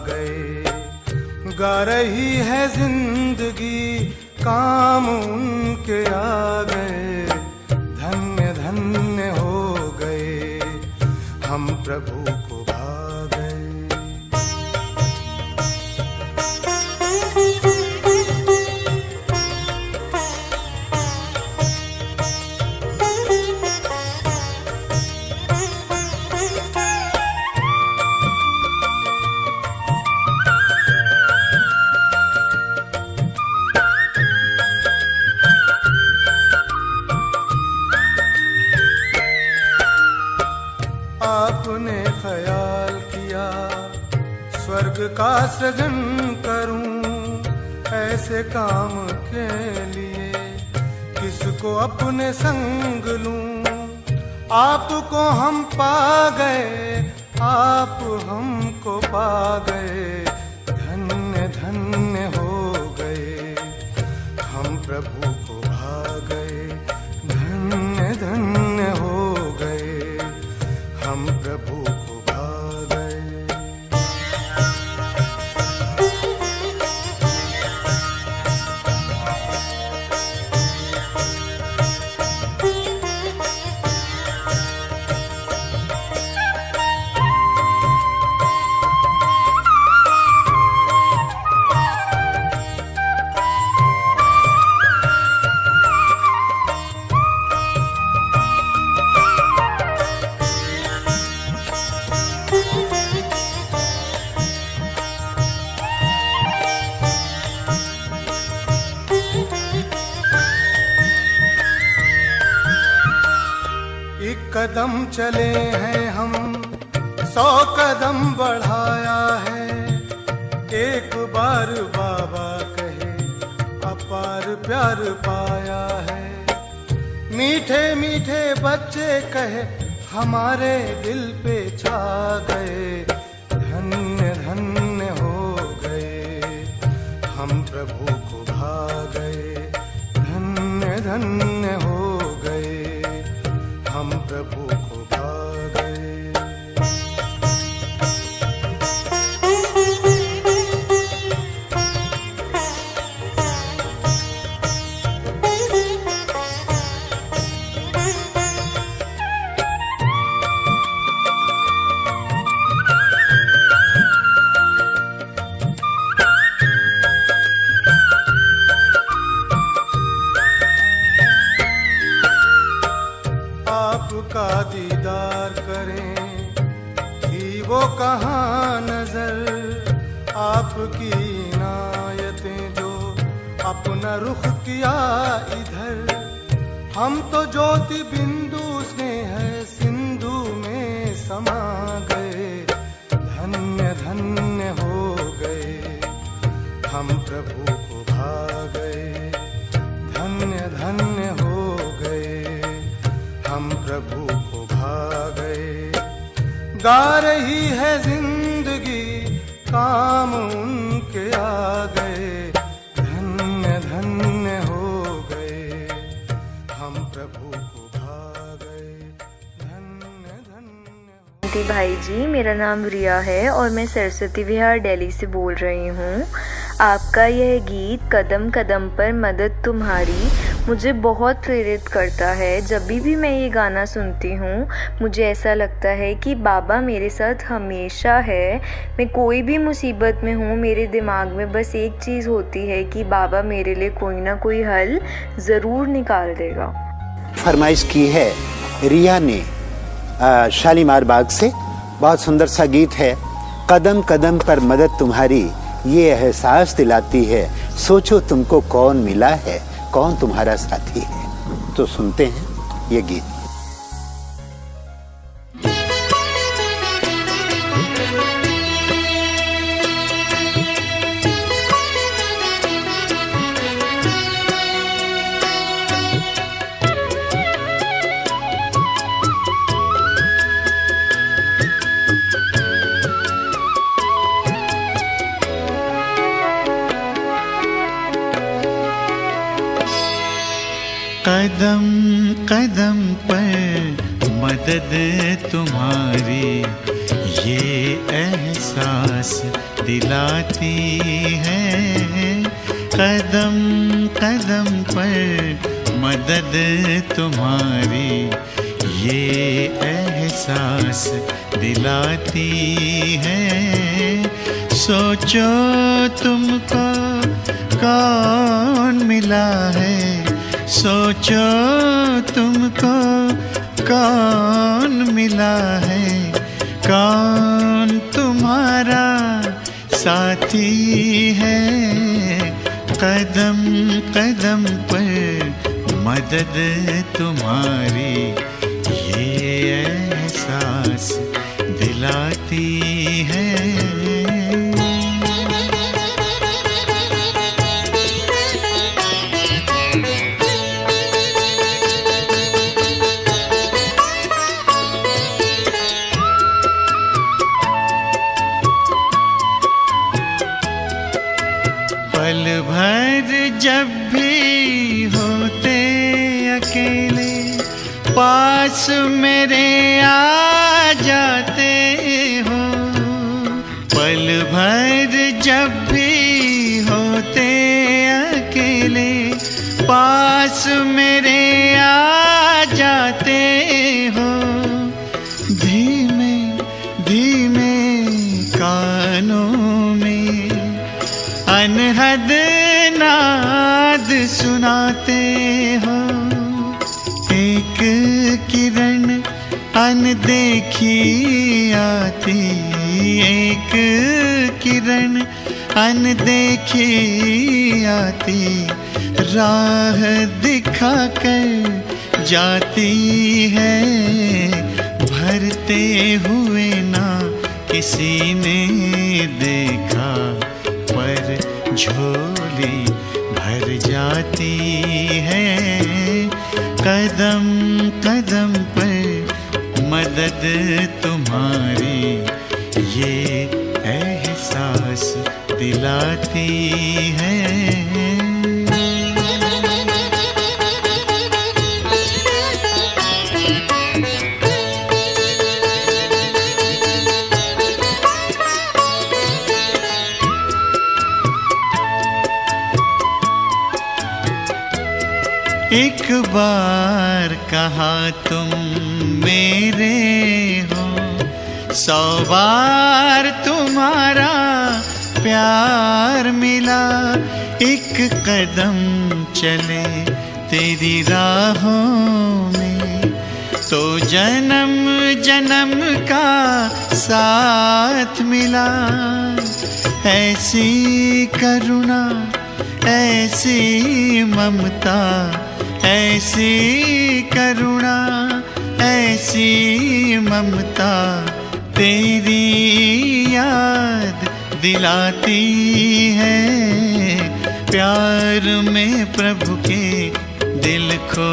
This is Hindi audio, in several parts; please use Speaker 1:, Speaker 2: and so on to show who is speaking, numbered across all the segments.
Speaker 1: गए। गा रही है जिंदगी काम उनके आ गए। धन्य धन्य हो गए हम प्रभु को भा गए। आपने ख्याल किया स्वर्ग का सृजन करूं, ऐसे काम के लिए किसको अपने संग लूं। आपको हम पा गए, आप हमको पा गए। धन्य धन्य हो गए हम प्रभु को भा गए। धन्य धन्य हो गए हम प्रभु को भा गए। एक कदम चले हैं हम, 100 कदम बढ़ाया है। एक बार बाबा कहे अपार प्यार पाया है। मीठे मीठे बच्चे कहे हमारे दिल पे छा गए। धन्य धन्य हो गए हम प्रभु को भा गए। धन्य धन्य हो गए हम प्रभु को भा गए। आपका दीदार करें कि वो कहाँ नजर। आपकी इनायतें जो अपना रुख किया इधर। हम तो ज्योति बिंदु से है सिंधु में समा गए। धन्य धन्य हो गए हम प्रभु को भा गए। धन्य धन्य हो गए हम प्रभु को भा गए। गा रही है जिंदगी काम उनके आ गए। धन्य धन्य हो गए हम प्रभु को भा गए। धन्य धन्य।
Speaker 2: भाई जी, मेरा नाम रिया है और मैं सरस्वती विहार दिल्ली से बोल रही हूँ। आपका यह गीत कदम कदम पर मदद तुम्हारी मुझे बहुत प्रेरित करता है। जब भी मैं ये गाना सुनती हूँ मुझे ऐसा लगता है कि बाबा मेरे साथ हमेशा है। मैं कोई भी मुसीबत में हूँ, मेरे दिमाग में बस एक चीज़ होती है कि बाबा मेरे लिए कोई ना कोई हल ज़रूर निकाल देगा।
Speaker 3: फरमाइश की है रिया ने शालीमार बाग से। बहुत सुंदर सा गीत है। कदम कदम पर मदद तुम्हारी ये एहसास दिलाती है। सोचो तुमको कौन मिला है, कौन तुम्हारा साथी है। तो सुनते हैं ये गीत।
Speaker 4: कदम कदम पर मदद तुम्हारी ये एहसास दिलाती है। कदम कदम पर मदद तुम्हारी ये एहसास दिलाती है। सोचो तुमको कौन मिला है, सोचो तुमको कौन मिला है, कौन तुम्हारा साथी है। कदम कदम पर मदद तुम्हारी ये एहसास दिलाती है। पल भर जब भी होते अकेले पास मेरे आ जाते हो। पल भर जब भी होते अकेले पास मेरे आ जाते हो। धीमे धीमे कानों में अनहद नाद सुनाते हो। एक किरण अनदेखी आती, एक किरण अनदेखी आती, राह दिखाकर जाती है। भरते हुए ना किसी ने देखा पर झोली भर जाती है। कदम कदम पर मदद तुम्हारी ये एहसास दिलाती है। एक बार कहा तुम मेरे हो, 100 बार तुम्हारा प्यार मिला। एक कदम चले तेरी राहों में तो जन्म जन्म का साथ मिला। ऐसी करुणा ऐसी ममता, ऐसी करुणा ऐसी ममता तेरी याद दिलाती है। प्यार में प्रभु के दिल खो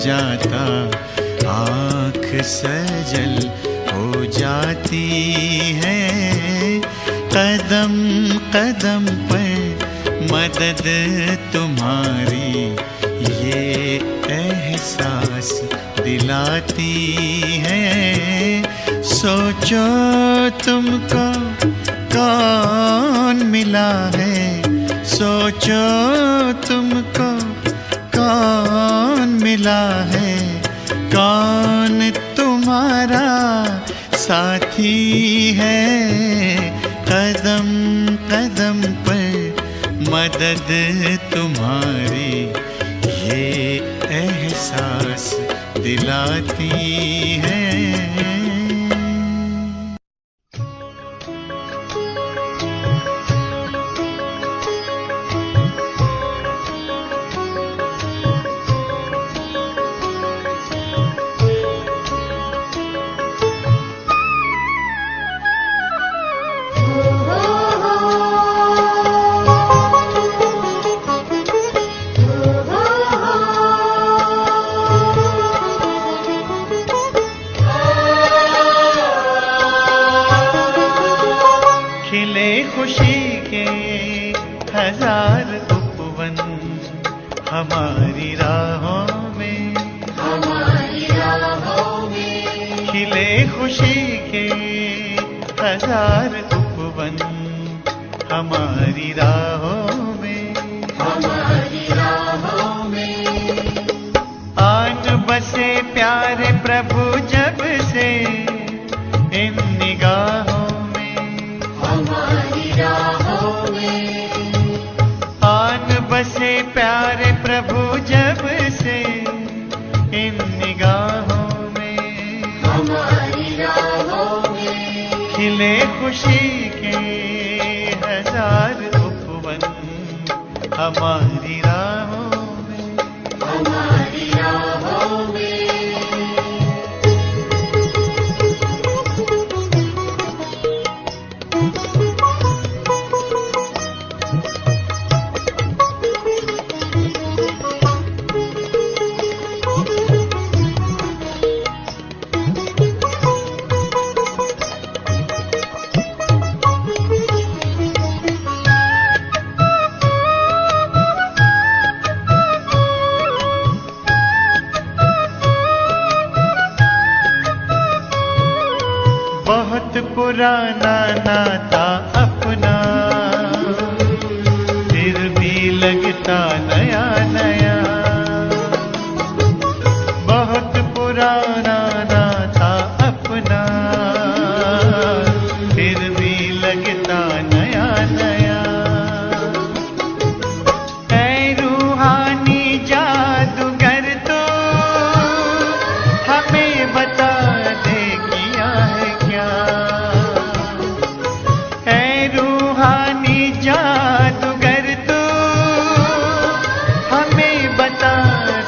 Speaker 4: जाता, आँख सजल हो जाती है। कदम कदम पर मदद तुम्हारी ये एहसास दिलाती है। सोचो तुमको कौन मिला है, सोचो तुमको कौन मिला है, कौन तुम्हारा साथी है। कदम कदम पर मदद तुम्हारी ये एहसास दिलाती है। खुशी के हजार उपवन हमारी राहों में, हमारी राहों में खिले खुशी के हजार उपवन खुशी के हजार उपवन हमारी राहों में, हमारी राहों में। बहुत पुराना नाता अपना, फिर भी लगता नया नया। बहुत पुराना नाता अपना, फिर भी लगता नया नया। ऐ रूहानी जादूगर तो हमें बता दे किया है क्या। ऐ रूहानी जादूगर तो हमें बता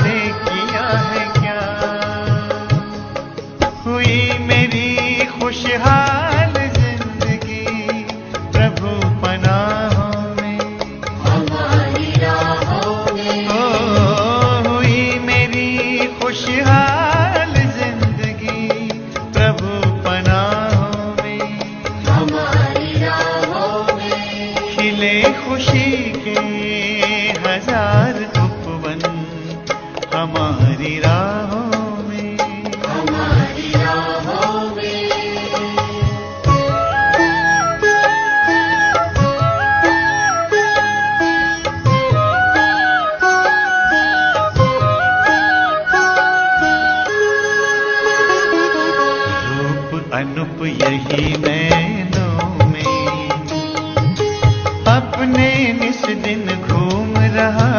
Speaker 4: दे किया है क्या। हुई मेरी खुशहाल जिंदगी प्रभु पनाहों में, हमारी राहों में। ओ हुई मेरी खुशहाल जिंदगी प्रभु पनाहों में, हमारी राहों में। खिले खुशी के हजार उपवन हमारी राहों में, हमारी राहों में। रूप अनूप यही नैनों में अपने निस दिन घूम रहा।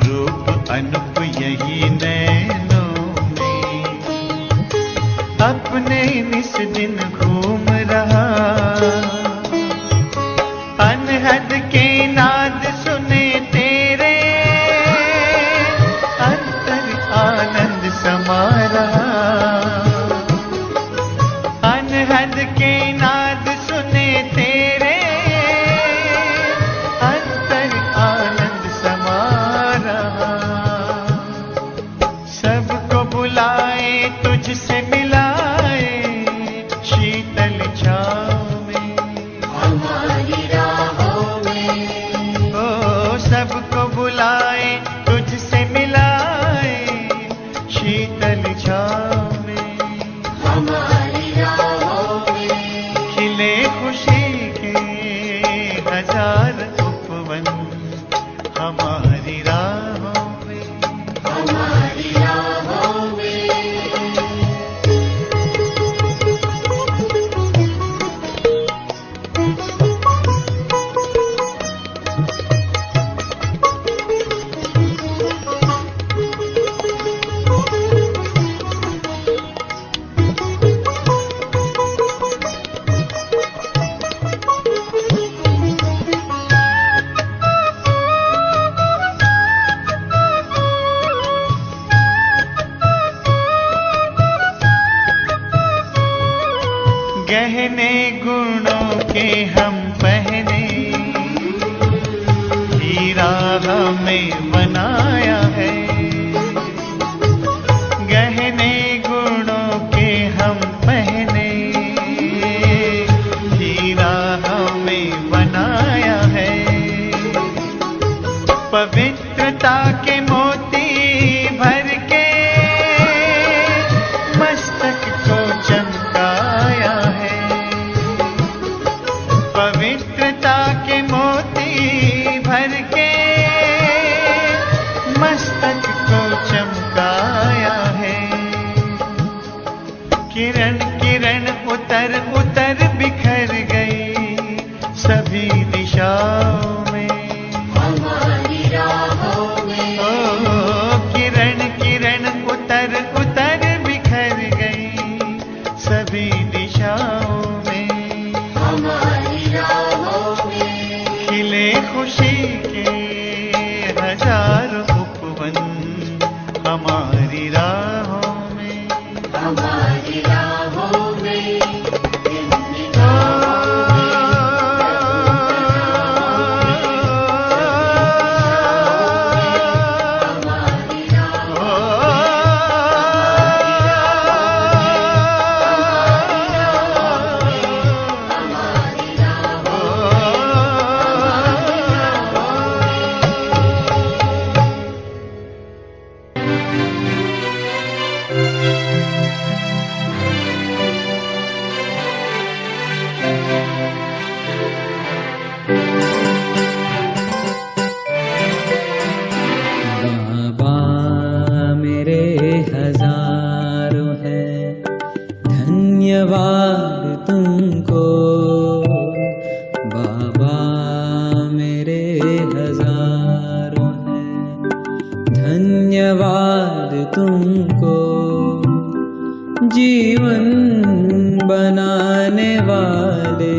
Speaker 4: रूप अनूप यही नैनों में अपने निस दिन घूम रहा। अनहद के नाद सुने तेरे अंतर आनंद समा रहा। अनहद के नाद सुने तेरे अंतर आनंद समा रहा। सबको बुलाए तुझसे मिलाए शीतल छाँव में, हमारी राहों में। ओ सबको बुलाए तुझसे मिलाए शीतल छाँव में, हमारी राहों में। खिले खुशी के हजार उपवन हमारी राहों में, हमारी राहों में। गहने गुणों के हम पहने, हीरा हमें बनाया है। गहने गुणों के हम पहने, हीरा हमें बनाया है। पवित्रता के मोती भर के मस्तक को चमकाया है। पवित्रता के मोती भर के मस्तक को चमकाया है। किरण किरण उतर उतर बिखर गई सभी दिशाओं में, हमारी राहों में। ओ किरण किरण उतर उतर बिखर गई सभी दिशाओं हमारी राहों में, हमारी राहों में
Speaker 5: धन्यवाद तुमको, जीवन बनाने वाले,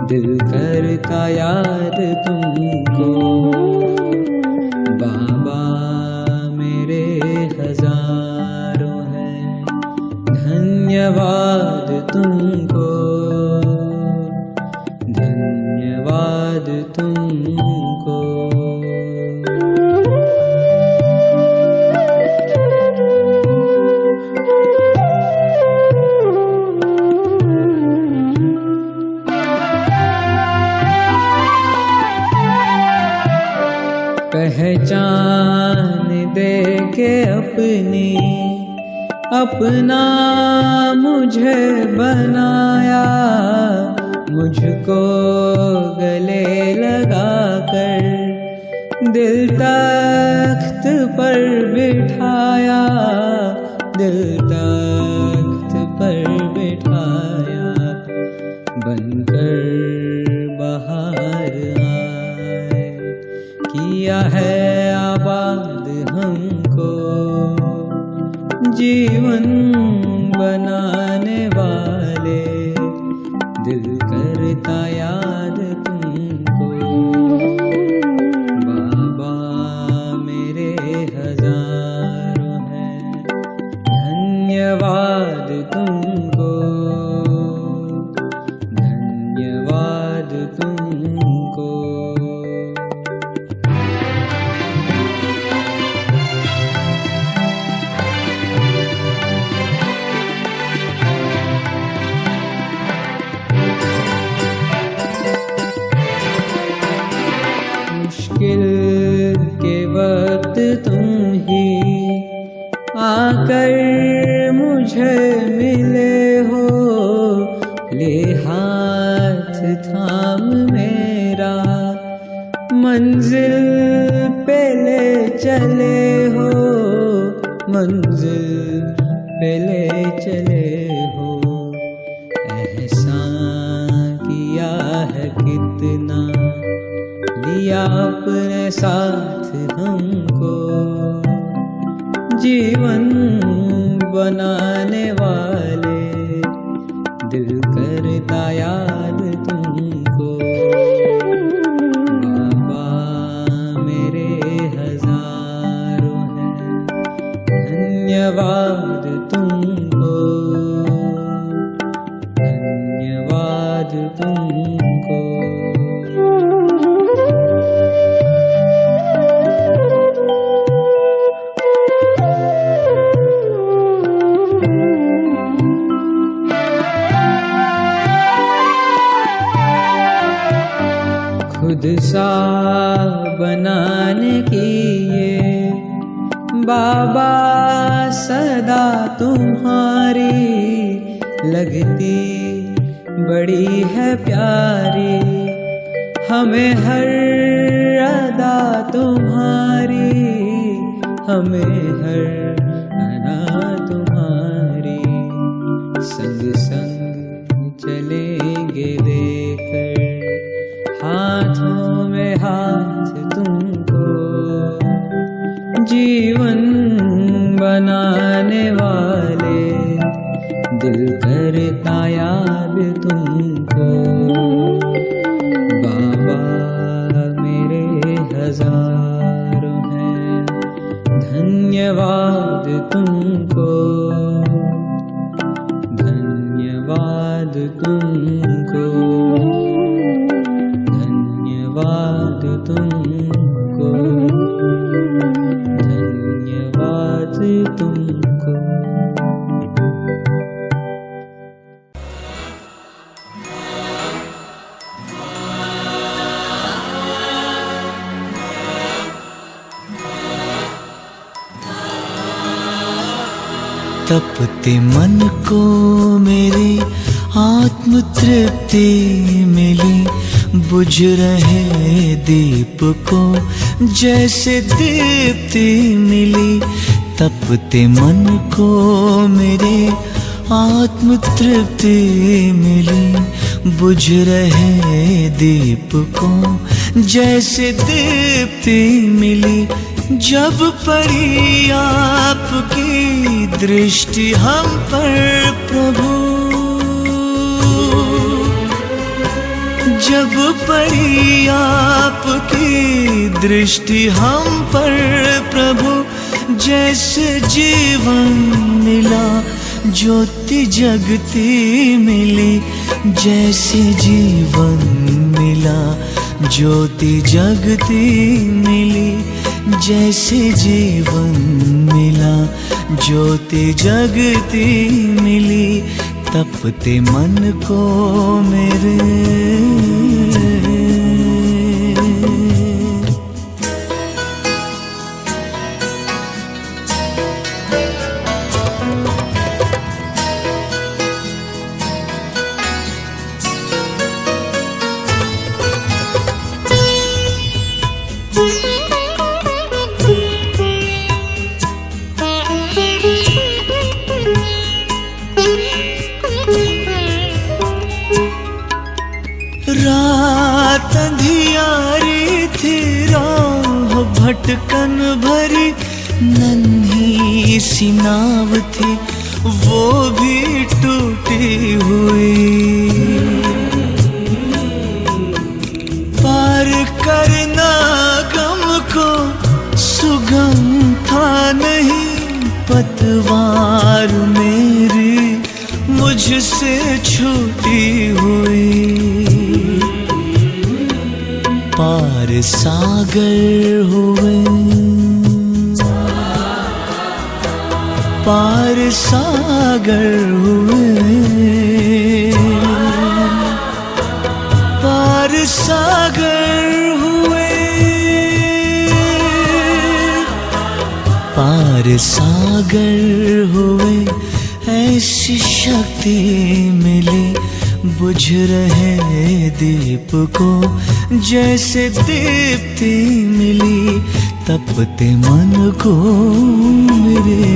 Speaker 5: दिल करता याद तुमको। बाबा मेरे हजारों हैं, धन्यवाद तुमको, धन्यवाद तुमको। पहचान दे के अपना मुझे बनाया, मुझको गले लगाकर दिल तख्त पर बिठाया, दिल तख्त पर बिठाया। बनकर बाहर आए, किया है आबाद हमको, जीवन बनाने वाले, दिल करता याद तुमको। बाबा मेरे हजारों हैं, धन्यवाद तुमको, धन्यवाद तुमको। मुश्किल के वक्त तुम ही आकर मुझे मिले हो, ले हाथ थाम मेरा मंजिल पे ले चले हो, मंजिल पे ले चले हो। एहसान किया है कितना, लिया अपने साथ हमको, जीवन बनाने वाले, दिल करता याद तुमको। बाबा मेरे हजारों हैं, धन्यवाद तुमको, धन्यवाद तुमको। खुद सा बनाने की ये बाबा सदा तुम्हारी लगती बड़ी है प्यारी, हमें हर अदा तुम्हारी, हमें हर अदा तुम्हारी। संग संग चलेंगे देकर हाथों में हाथ तुमको, जीवन बनाने वाले, दिल करता याद तुमको। बाबा मेरे हजारों हैं, धन्यवाद धन्यवाद तुमको, धन्यवाद तुमको, धन्यवाद तुमको, धन्यवाद तुमको।
Speaker 6: तपते मन को मेरी आत्म तृप्ति मिली, बुझ रहे दीप को जैसे दीप्ति मिली। तपते मन को मेरे आत्म तृप्ति मिली, बुझ रहे दीप को जैसे दीप्ति मिली। जब पड़ी आपकी दृष्टि हम पर प्रभु, जब पड़ी आपकी दृष्टि हम पर प्रभु, जैसे जीवन मिला ज्योति जगती मिली, जैसे जीवन मिला ज्योति जगती मिली, जैसे जीवन मिला ज्योति जगती मिली। तपते मन को मेरे रात अंधियारी थी, राह भटकन भरी, नन्ही सी नाव थी वो भी टूटी हुई। पार करना गम को सुगम था नहीं, पतवार मेरी मुझसे छूटी हुई। पार सागर हुए, पार सागर हुए, पार सागर हुए, पार सागर हुए। ऐसी शक्ति मिली बुझ रहे दीप को जैसे दीप्ति मिली। तपते मन को मेरे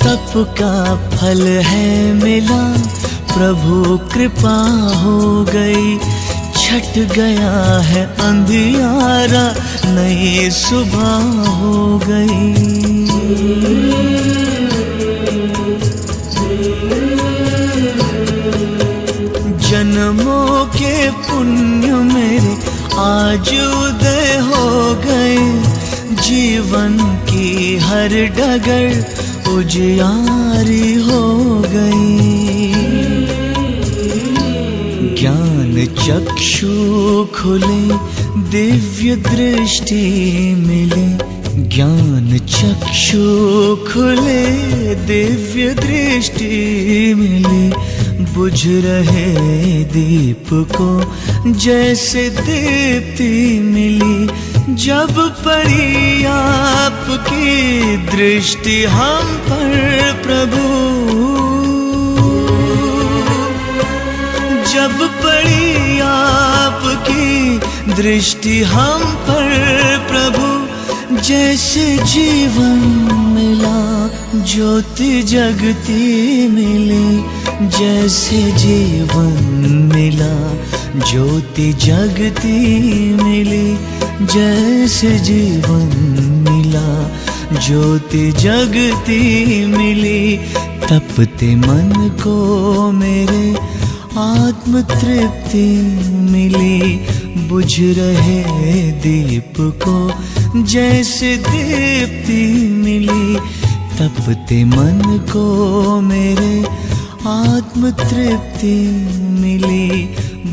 Speaker 6: तप का फल है मिला, प्रभु कृपा हो गई। छट गया है अंधियारा, नई सुबह हो गई। जन्मों के पुण्य मेरे आज उदय हो गए। जीवन की हर डगर उजियारी हो गई। ज्ञान चक्षु खुले, दिव्य दृष्टि मिले। ज्ञान चक्षु खुले, दिव्य दृष्टि मिले। बुझ रहे दीप को जैसे दीप्ति मिली। जब पड़ी आपकी दृष्टि हम पर प्रभु, जब पड़ी आपकी दृष्टि हम पर प्रभु, जैसे जीवन मिला ज्योति जगती मिली, जैसे जीवन मिला ज्योति जगती मिली, जैसे जीवन मिला ज्योति जगती मिली। तपते मन को मेरे आत्म तृप्ति मिली, बुझ रहे दीप को जैसे दीप्ति मिली। तपते मन को मेरे आत्म तृप्ति मिली,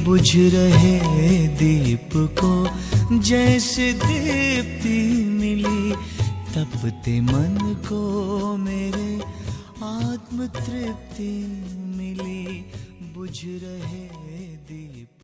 Speaker 6: बुझ रहे दीप को जैसे दीप्ति मिली। तपते मन को मेरे आत्म तृप्ति मिली, बुझ रहे दीप।